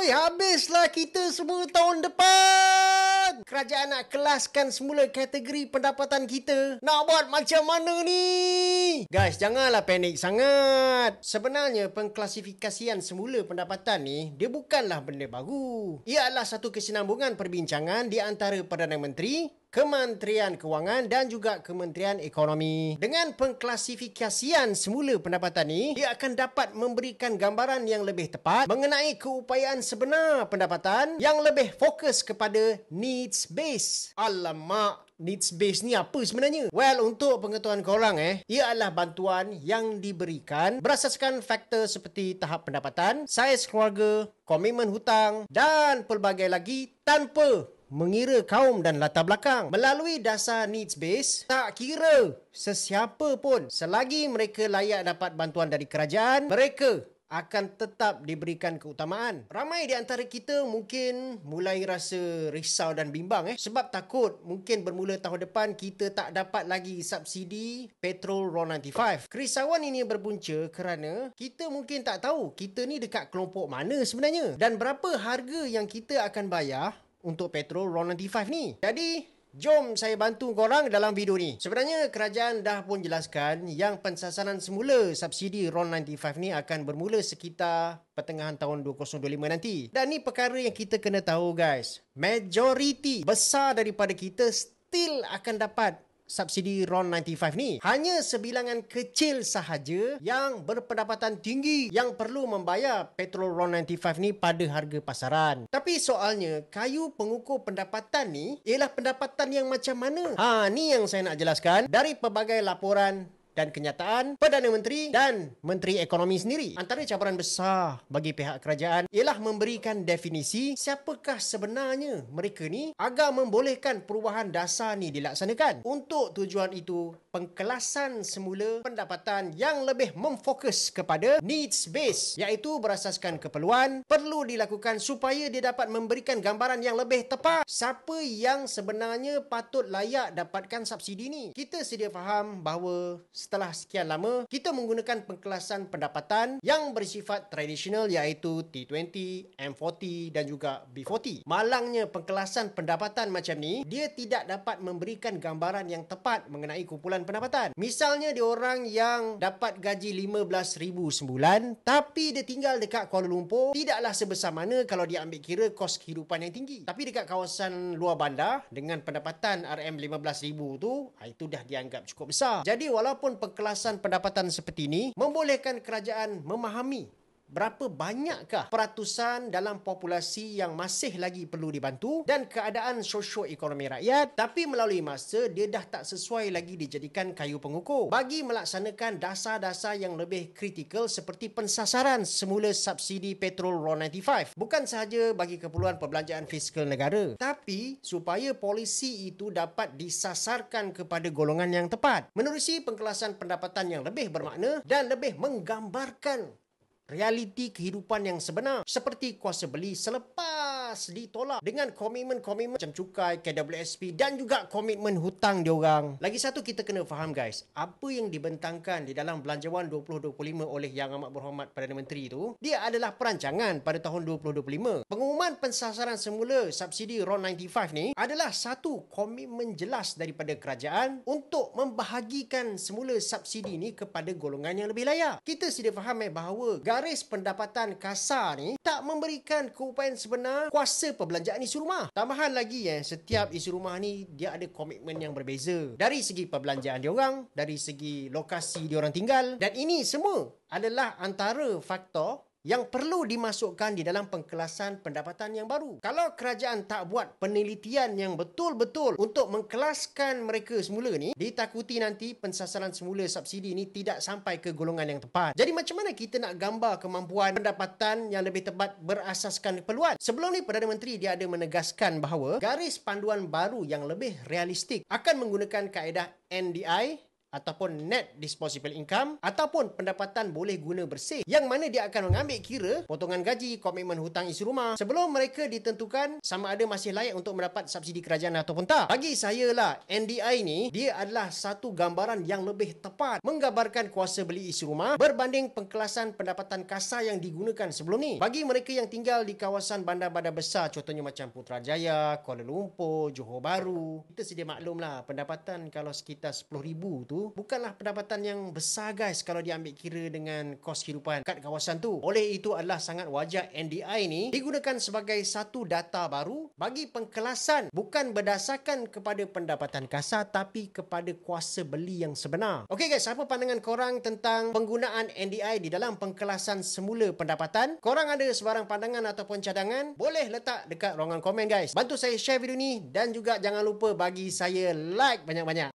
Habislah kita semua tahun depan. Kerajaan nak kelaskan semula kategori pendapatan kita. Nak buat macam mana ni? Guys, janganlah panik sangat. Sebenarnya pengklasifikasian semula pendapatan ni, dia bukanlah benda baru. Ia adalah satu kesinambungan perbincangan di antara Perdana Menteri, Kementerian Kewangan dan juga Kementerian Ekonomi. Dengan pengklasifikasian semula pendapatan ni, dia akan dapat memberikan gambaran yang lebih tepat mengenai keupayaan sebenar pendapatan yang lebih fokus kepada needs base. Alamak, needs base ni apa sebenarnya? Well, untuk pengetahuan korang ia adalah bantuan yang diberikan berasaskan faktor seperti tahap pendapatan, saiz keluarga, komitmen hutang dan pelbagai lagi tanpa mengira kaum dan latar belakang. Melalui dasar needs base, tak kira sesiapa pun, selagi mereka layak dapat bantuan dari kerajaan, mereka akan tetap diberikan keutamaan. Ramai di antara kita mungkin mulai rasa risau dan bimbang sebab takut mungkin bermula tahun depan kita tak dapat lagi subsidi petrol RON95. Kerisauan ini berpunca kerana kita mungkin tak tahu kita ni dekat kelompok mana sebenarnya dan berapa harga yang kita akan bayar untuk petrol RON95 ni. Jadi, jom saya bantu korang dalam video ni. Sebenarnya kerajaan dah pun jelaskan yang pensasaran semula subsidi RON95 ni akan bermula sekitar pertengahan tahun 2025 nanti. Dan ni perkara yang kita kena tahu guys. Majoriti besar daripada kita still akan dapat subsidi RON95 ni. Hanya sebilangan kecil sahaja yang berpendapatan tinggi yang perlu membayar petrol RON95 ni pada harga pasaran. Tapi soalnya, kayu pengukur pendapatan ni ialah pendapatan yang macam mana? Ni yang saya nak jelaskan dari pelbagai laporan dan kenyataan Perdana Menteri dan Menteri Ekonomi sendiri. Antara cabaran besar bagi pihak kerajaan ialah memberikan definisi siapakah sebenarnya mereka ni agar membolehkan perubahan dasar ni dilaksanakan. Untuk tujuan itu, pengkelasan semula pendapatan yang lebih memfokus kepada needs base, iaitu berasaskan keperluan, perlu dilakukan supaya dia dapat memberikan gambaran yang lebih tepat siapa yang sebenarnya patut layak dapatkan subsidi ni. Kita sedia faham bahawa setelah sekian lama, kita menggunakan pengkelasan pendapatan yang bersifat tradisional iaitu T20, M40 dan juga B40. Malangnya pengkelasan pendapatan macam ni, dia tidak dapat memberikan gambaran yang tepat mengenai kumpulan pendapatan. Misalnya diorang yang dapat gaji RM15,000 sebulan, tapi dia tinggal dekat Kuala Lumpur, tidaklah sebesar mana kalau dia ambil kira kos kehidupan yang tinggi. Tapi dekat kawasan luar bandar, dengan pendapatan RM15,000 tu, itu dah dianggap cukup besar. Jadi walaupun pengkelasan pendapatan seperti ini membolehkan kerajaan memahami berapa banyakkah peratusan dalam populasi yang masih lagi perlu dibantu dan keadaan sosio-ekonomi rakyat, tapi melalui masa dia dah tak sesuai lagi dijadikan kayu pengukur bagi melaksanakan dasar-dasar yang lebih kritikal seperti pensasaran semula subsidi petrol RON95. Bukan sahaja bagi keperluan perbelanjaan fiskal negara, tapi supaya polisi itu dapat disasarkan kepada golongan yang tepat menerusi pengkelasan pendapatan yang lebih bermakna dan lebih menggambarkan realiti kehidupan yang sebenar seperti kuasa beli selepas ditolak dengan komitmen-komitmen macam cukai, KWSP dan juga komitmen hutang diorang. Lagi satu kita kena faham guys, apa yang dibentangkan di dalam Belanjawan 2025 oleh Yang Amat Berhormat Perdana Menteri itu, dia adalah perancangan pada tahun 2025. Pengumuman pensasaran semula subsidi RON95 ni adalah satu komitmen jelas daripada kerajaan untuk membahagikan semula subsidi ni kepada golongan yang lebih layak. Kita sedia faham bahawa garis pendapatan kasar ni tak memberikan keupayaan sebenar kuasa perbelanjaan isi rumah. Tambahan lagi setiap isi rumah ni dia ada komitmen yang berbeza dari segi perbelanjaan diorang, dari segi lokasi diorang tinggal, dan ini semua adalah antara faktor yang perlu dimasukkan di dalam pengkelasan pendapatan yang baru. Kalau kerajaan tak buat penelitian yang betul-betul untuk mengkelaskan mereka semula ni, ditakuti nanti pensasaran semula subsidi ni tidak sampai ke golongan yang tepat. Jadi macam mana kita nak gambar kemampuan pendapatan yang lebih tepat berasaskan keperluan? Sebelum ni Perdana Menteri dia ada menegaskan bahawa garis panduan baru yang lebih realistik akan menggunakan kaedah NDI, ataupun net disposable income ataupun pendapatan boleh guna bersih, yang mana dia akan mengambil kira potongan gaji, komitmen hutang isi rumah sebelum mereka ditentukan sama ada masih layak untuk mendapat subsidi kerajaan ataupun tak. Bagi saya lah, NDI ni dia adalah satu gambaran yang lebih tepat menggambarkan kuasa beli isi rumah berbanding pengkelasan pendapatan kasar yang digunakan sebelum ni. Bagi mereka yang tinggal di kawasan bandar-bandar besar, contohnya macam Putrajaya, Kuala Lumpur, Johor Bahru, kita sedia maklum lah, pendapatan kalau sekitar RM10,000 tu bukanlah pendapatan yang besar guys kalau dia ambil kira dengan kos kehidupan kat kawasan tu. Oleh itu adalah sangat wajar NDI ni digunakan sebagai satu data baru bagi pengkelasan, bukan berdasarkan kepada pendapatan kasar tapi kepada kuasa beli yang sebenar. Okey guys, apa pandangan korang tentang penggunaan NDI di dalam pengkelasan semula pendapatan? Korang ada sebarang pandangan ataupun cadangan? Boleh letak dekat ruangan komen guys. Bantu saya share video ni dan juga jangan lupa bagi saya like banyak-banyak.